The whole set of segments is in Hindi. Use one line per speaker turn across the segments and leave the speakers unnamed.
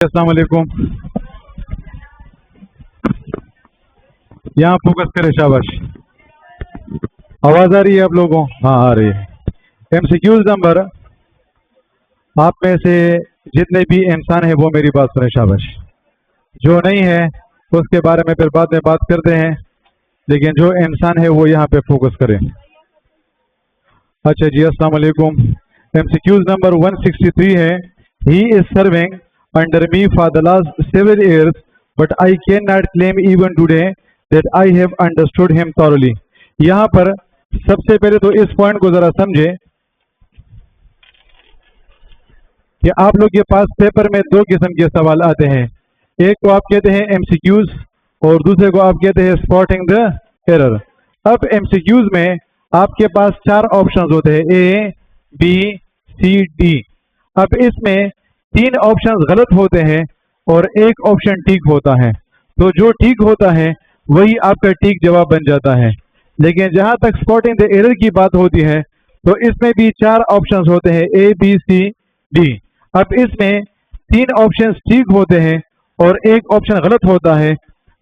अस्सलाम वालेकुम। यहाँ फोकस करें, शाबाश। आवाज आ रही है आप लोगों? हाँ, आ रही है। एमसीक्यूज नंबर, आप में से जितने भी इंसान है वो मेरी बात सुने, शाबाश। जो नहीं है उसके बारे में फिर बाद में बात करते हैं, लेकिन जो इंसान है वो यहाँ पे फोकस करें। अच्छा जी, अस्सलाम वालेकुम। एमसीक्यूज नंबर 163 है, he is serving under me for the last 7 years, but I can not claim even today that I have understood him thoroughly. यहाँ पर सबसे पहले तो इस पॉइंट को जरा समझे कि आप लोग के पास पेपर में दो किस्म के सवाल आते हैं। एक को आप कहते हैं एमसीक्यूज और दूसरे को आप कहते हैं स्पॉटिंग द एरर। अब एमसीक्यूज में आपके पास 4 ऑप्शंस होते हैं, ए, बी, सी, डी। अब इसमें 3 ऑप्शंस गलत होते हैं और एक ऑप्शन ठीक होता है। तो जो ठीक होता है वही आपका ठीक जवाब बन जाता है। लेकिन जहां तक स्पॉटिंग द एरर की बात होती है तो इसमें भी 4 ऑप्शंस होते हैं, ए, बी, सी, डी। अब इसमें 3 ऑप्शंस ठीक होते हैं और एक ऑप्शन गलत होता है।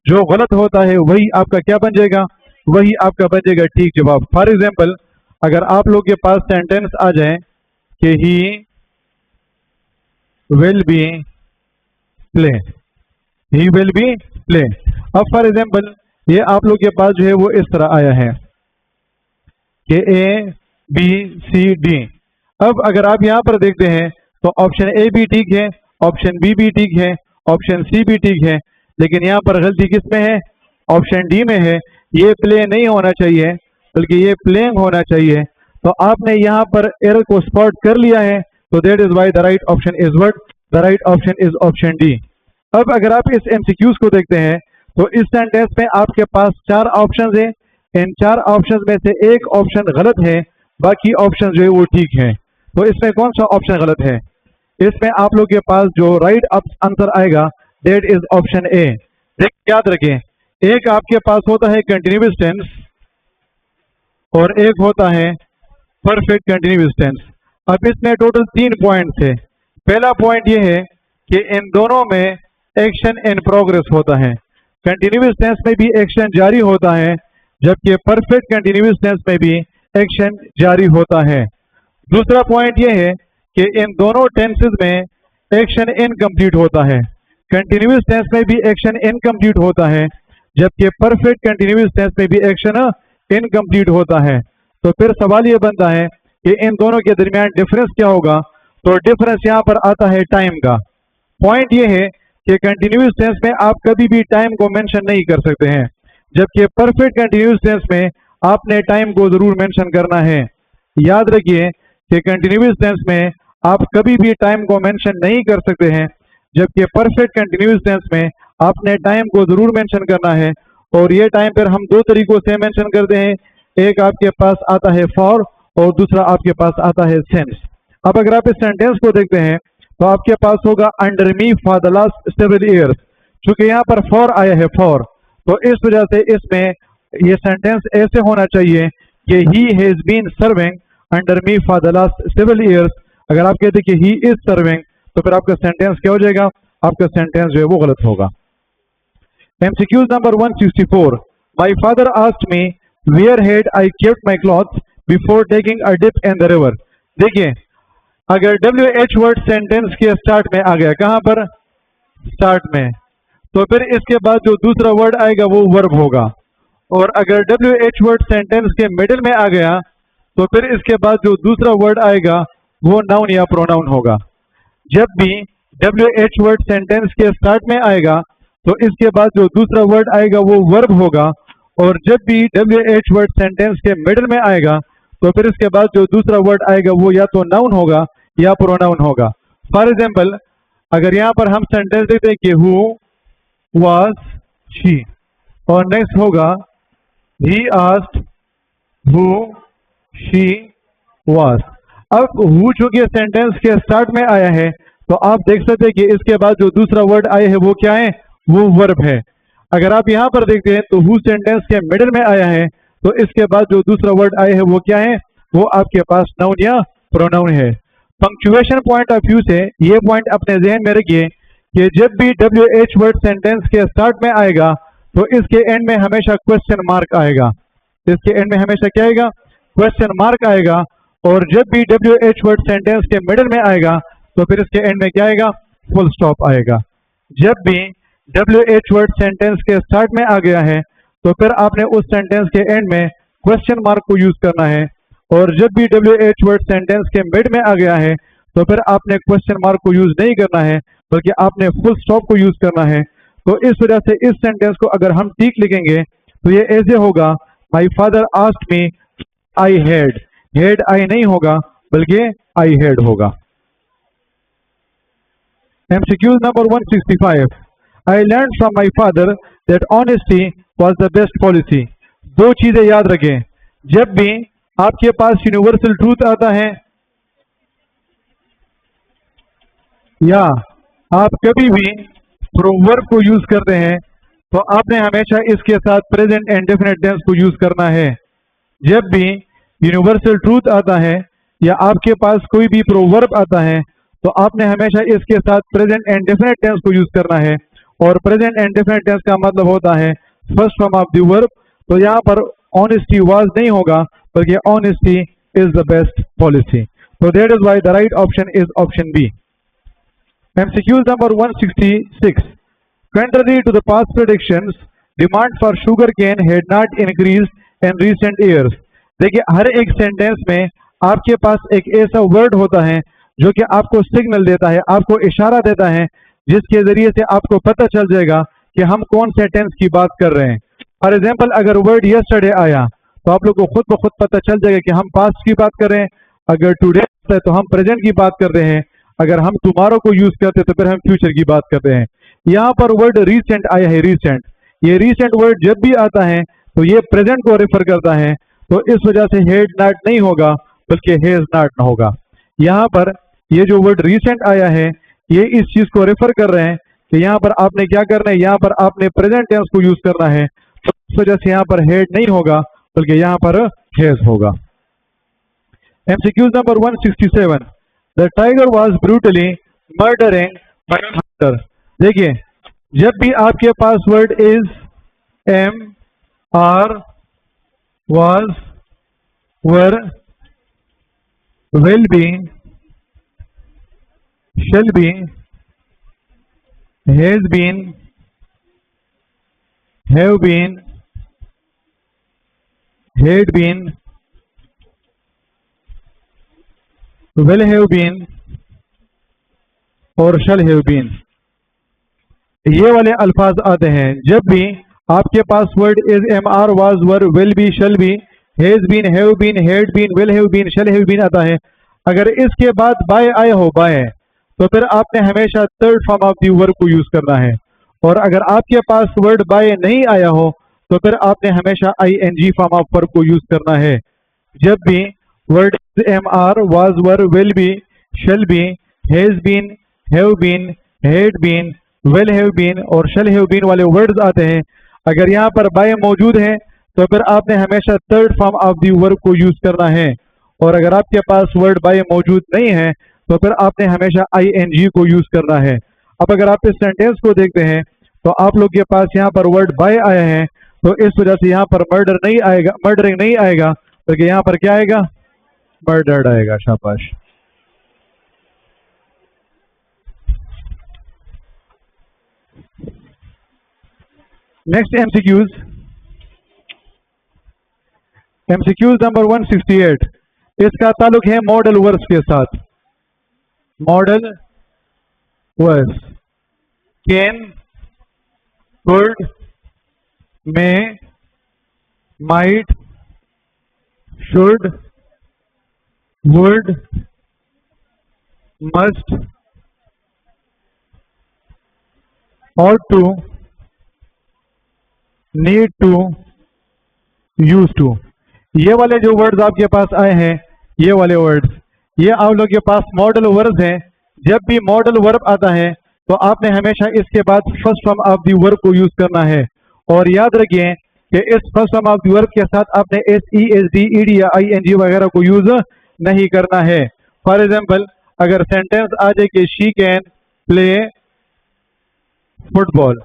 जो गलत होता है वही आपका क्या बन जाएगा? वही आपका बन जाएगा ठीक जवाब। फॉर एग्जाम्पल, अगर आप लोग के पास सेंटेंस आ जाए कि he will be play, he will be play. अब फॉर एग्जाम्पल ये आप लोग के पास जो है वो इस तरह आया है कि ए, बी, सी, डी। अब अगर आप यहां पर देखते हैं तो ऑप्शन ए भी ठीक है, ऑप्शन बी भी ठीक है, ऑप्शन सी भी ठीक है, लेकिन यहां पर गलती किस में है? ऑप्शन डी में है। ये प्ले नहीं होना चाहिए बल्कि ये प्लेइंग होना चाहिए। तो आपने यहां पर एरर को स्पॉट कर लिया है, तो that is why the right option is what? The right option is option D. अब अगर आप इस एमसीक्यूज को देखते हैं तो इस सेंटेंस में आपके पास 4 ऑप्शंस हैं। इन 4 ऑप्शंस में से एक ऑप्शन गलत है, बाकी ऑप्शन जो है वो ठीक है। तो इसमें कौन सा ऑप्शन गलत है? इसमें आप लोग के पास जो राइट आंसर आएगा दैट इज ऑप्शन ए। याद रखें, एक आपके पास होता है कंटिन्यूअस टेंस और एक होता है परफेक्ट कंटिन्यूअस टेंस। अब इसमें टोटल 3 पॉइंट्स है। पहला पॉइंट ये है कि इन दोनों में एक्शन इन प्रोग्रेस होता है। कंटिन्यूअस टेंस में भी एक्शन जारी होता है, जबकि परफेक्ट कंटिन्यूअस टेंस में भी एक्शन जारी होता है। दूसरा पॉइंट यह है कि इन दोनों टेंसेस में एक्शन इनकम्प्लीट होता है। कंटिन्यूअस टेंस में भी एक्शन इनकम्प्लीट होता है, जबकि परफेक्ट कंटिन्यूअस टेंस में भी एक्शन इनकम्प्लीट होता है। तो फिर सवाल ये बनता है कि इन दोनों के दरमियान डिफरेंस क्या होगा? तो डिफरेंस यहाँ पर आता है टाइम का। पॉइंट ये है कि कंटिन्यूअस टेंस में आप कभी भी टाइम को मेंशन नहीं कर सकते हैं, जबकि परफेक्ट कंटिन्यूअस टेंस में आपने टाइम को जरूर मेंशन करना है। याद रखिए कि कंटिन्यूअस टेंस में आप कभी भी टाइम को मेंशन नहीं कर सकते हैं, जबकि परफेक्ट कंटिन्यूअस टेंस में आपने टाइम को जरूर मेंशन करना है। और ये टाइम पर हम 2 तरीकों से मेंशन करते हैं। एक आपके पास आता है फॉर और दूसरा आपके पास आता है सिंस। अब अगर आप इस सेंटेंस को देखते हैं तो आपके पास होगा under me for the last 7 years। चूंकि यहाँ पर फॉर आया है फॉर, तो इस वजह से इसमें ये सेंटेंस ऐसे होना चाहिए कि he has been serving under me for the last 7 years। अगर आप कहते कि ही इज सर्विंग तो फिर आपका सेंटेंस क्या हो जाएगा? आपका सेंटेंस जो है वो गलत होगा। MCQs number 164, my father asked me where had I kept my clothes before taking a dip in the river. देखिए, अगर WH वर्ड सेंटेंस के स्टार्ट में आ गया, कहां पर? स्टार्ट में, तो फिर इसके बाद जो दूसरा वर्ड आएगा वो वर्ब होगा। और अगर WH वर्ड सेंटेंस के मिडिल में आ गया तो फिर इसके बाद जो दूसरा वर्ड आएगा वो नाउन या प्रोनाउन होगा। जब भी WH वर्ड सेंटेंस के स्टार्ट में आएगा तो इसके बाद जो दूसरा वर्ड आएगा वो वर्ब होगा। और जब भी WH वर्ड सेंटेंस के मिडिल में आएगा तो फिर इसके बाद जो दूसरा वर्ड आएगा वो या तो नाउन होगा या प्रोनाउन होगा। फॉर एग्जाम्पल, अगर यहां पर हम सेंटेंस देखते हैं कि हु वाज शी, और नेक्स्ट होगा he asked who she was. अब हु चूंकि सेंटेंस के स्टार्ट में आया है तो आप देख सकते हैं कि इसके बाद जो दूसरा वर्ड आया है वो क्या है? वो वर्ब है। अगर आप यहां पर देखते हैं तो हु सेंटेंस के मिडिल में आया है तो इसके बाद जो दूसरा वर्ड आया है वो क्या है? वो आपके पास नाउन या प्रोनाउन है। पंक्चुएशन पॉइंट ऑफ व्यू से ये पॉइंट अपने जहन में रखिए कि जब भी WH वर्ड सेंटेंस के स्टार्ट में आएगा तो इसके एंड में हमेशा क्वेश्चन मार्क आएगा। इसके एंड में हमेशा क्या आएगा? क्वेश्चन मार्क आएगा। और जब भी WH वर्ड सेंटेंस के मिडिल में आएगा तो फिर इसके एंड में क्या आएगा? फुल स्टॉप आएगा। जब भी WH वर्ड सेंटेंस के स्टार्ट में आ गया है तो फिर आपने उस सेंटेंस के एंड में क्वेश्चन मार्क को यूज करना है। और जब भी WH वर्ड सेंटेंस के मिड में आ गया है तो फिर आपने क्वेश्चन मार्क को यूज नहीं करना है, बल्कि आपने फुल स्टॉप को यूज करना है। तो इस वजह से इस सेंटेंस को अगर हम ठीक लिखेंगे तो ये ऐसे होगा, my father asked me I had. Head I नहीं होगा बल्कि आई हैड होगा। MCQ number 165, I learn from my father that honesty was the best policy. दो चीजें याद रखें, जब भी आपके पास यूनिवर्सल ट्रूथ आता है या आप कभी भी प्रोवर्ब को यूज करते हैं तो आपने हमेशा इसके साथ प्रेजेंट एंड डेफिनेट टेंस को यूज करना है। जब भी यूनिवर्सल ट्रूथ आता है या आपके पास कोई भी प्रोवर्ब आता है तो आपने हमेशा इसके साथ प्रेजेंट एंड डेफिनेट टेंस को यूज करना है। और प्रेजेंट एंड डेफिनेट टेंस का मतलब होता है first form of the verb. तो यहाँ पर ऑनेस्टी वाज नहीं होगा बल्कि honesty is the best policy. तो that is why the right option is option B. MCQ number 166, contrary to the past predictions, demand for sugar cane had not increased in recent years। देखिए हर एक सेंटेंस में आपके पास एक ऐसा वर्ड होता है जो कि आपको सिग्नल देता है, आपको इशारा देता है, जिसके जरिए से आपको पता चल जाएगा कि हम कौन से टेंस की बात कर रहे हैं। फॉर एग्जाम्पल अगर वर्ड यस्टरडे आया तो आप लोग को खुद ब खुद पता चल जाएगा कि हम पास्ट की बात कर रहे हैं। अगर टुडे आता है तो हम प्रेजेंट की बात कर रहे हैं। अगर हम टुमारो को यूज करते हैं तो फिर हम फ्यूचर की बात करते हैं। यहाँ पर वर्ड रिसेंट आया है, रिसेंट। ये रिसेंट वर्ड जब भी आता है तो ये प्रेजेंट को रेफर करता है, तो इस वजह से हेड नॉट नहीं होगा बल्कि हेज नॉट होगा। यहाँ पर ये जो वर्ड रिसेंट आया है ये इस चीज को रेफर कर रहे हैं कि यहाँ पर आपने क्या करना है, यहाँ पर आपने प्रेजेंट टेंस को यूज करना है। तो इस वजह से यहाँ पर हेड नहीं होगा बल्कि यहाँ पर हेज होगा। MCQ number 167, the tiger was brutally murdering by hunter. देखिए जब भी आपके पास word is, am, are, was, were, will be, shall be, has been, have been, had been, will have been और shall have been, ये वाले अल्फाज आते हैं जब भी आपके पास word is, am, are, was, were, will be, shall be, has been, have been, had been, will have been, shall have been आता है। अगर इसके बाद बाय आया हो, बाय, तो फिर आपने हमेशा third form of the verb को यूज करना है। और अगर आपके पास वर्ड बाय नहीं आया हो तो फिर आपने हमेशा ING फॉर्म ऑफ वर्ब को यूज करना है। जब भी word am, are, was, were, will be, shall be, has been, have been, had been, will have been और शैल हैव बीन वाले वर्ड्स आते हैं, अगर यहाँ पर बाय मौजूद है तो फिर आपने हमेशा third form of the verb को यूज करना है। और अगर आपके पास वर्ड बाय मौजूद नहीं है तो फिर आपने हमेशा ING को यूज करना है। अब अगर आप इस सेंटेंस को देखते हैं तो आप लोग के पास यहाँ पर वर्ड बाय आया है, तो इस वजह से यहाँ पर मर्डर नहीं आएगा, मर्डरिंग नहीं आएगा, बल्कि यहाँ पर क्या आएगा? मर्डर्ड आएगा। शाबाश। नेक्स्ट MCQs नंबर 168, इसका ताल्लुक है मॉडल वर्ब्स के साथ। Modal verbs can, could, may, might, should, would, must, ought to, need to, use to. ये वाले जो वर्ड्स आपके पास आए हैं, ये वाले वर्ड्स, ये आप लोग के पास मॉडल वर्ब्स हैं। जब भी मॉडल वर्ब आता है तो आपने हमेशा इसके बाद first form of the verb को यूज करना है। और याद रखिए कि इस first form of the verb के साथ आपने SE, SD, ED या ING वगैरह को यूज नहीं करना है। फॉर एग्जाम्पल अगर सेंटेंस आ जाए कि शी कैन प्ले फुटबॉल।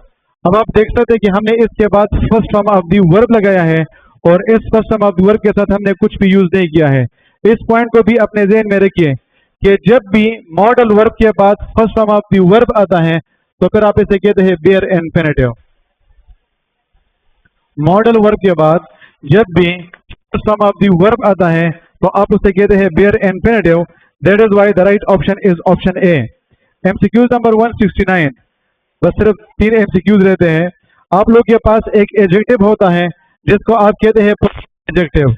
अब आप देख सकते हैं कि हमने इसके बाद first form of the verb लगाया है और इस first form of the verb के साथ हमने कुछ भी यूज नहीं किया है। इस पॉइंट को भी अपने ज़हन में रखिए कि जब भी मॉडल वर्ब के बाद first form of the verb आता है तो फिर आप इसे कहते हैं बेयर इन्फिनेटिव। मॉडल वर्ब के बाद जब भी first form of the verb आता है तो आप उसे कहते हैं bare infinitive. That is why the right option is option A. MCQs number 169, बस सिर्फ 3 एमसीक्यूज रहते हैं। आप लोग के पास एक एडजेक्टिव होता है जिसको आप कहते हैं एडजेक्टिव।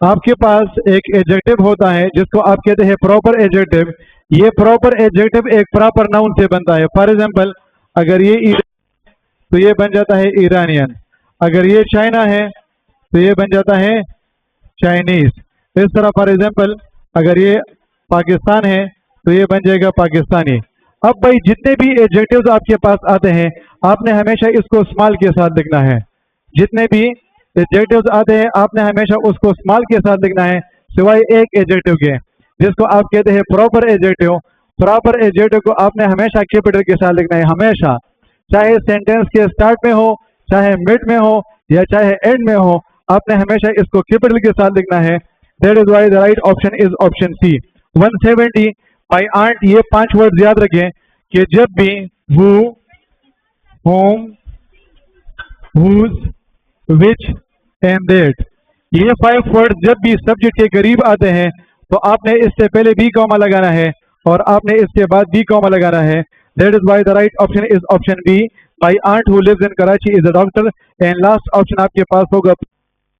आपके पास एक एडजेक्टिव होता है जिसको आप कहते हैं प्रॉपर एडजेक्टिव। ये प्रॉपर एडजेक्टिव एक प्रॉपर नाउन से बनता है। फॉर एग्जांपल, अगर ये तो ये बन जाता है ईरानियन, अगर ये चाइना है तो ये बन जाता है चाइनीज। इस तरह फॉर एग्जांपल अगर ये पाकिस्तान है तो ये बन जाएगा पाकिस्तानी। अब भाई जितने भी एडजेक्टिव्स आपके पास आते हैं आपने हमेशा इसको स्मॉल के साथ लिखना है। जितने भी एडजेक्टिव्स आते हैं आपने हमेशा उसको स्मॉल के साथ लिखना है, सिवाय एक एडजेक्टिव के जिसको आप कहते हैं प्रॉपर एडजेक्टिव। प्रॉपर एडजेक्टिव को आपने हमेशा कैपिटल के साथ लिखना है, हमेशा, चाहे सेंटेंस के स्टार्ट में हो, चाहे मिड में हो या चाहे एंड में हो, आपने हमेशा इसको कैपिटल के साथ लिखना है। That is why the right option is option C. 170 my aunt, ये 5 वर्ड याद रखें कि जब भी who, whom, whose, which and that, ये 5 वर्ड जब भी सब्जेक्ट के करीब आते हैं तो आपने इससे पहले बी कॉमा लगाना है और आपने इसके बाद बी कॉमा लगाना है। That is why the right option is option B. My aunt who lives in Karachi is a doctor. And last option आपके पास होगा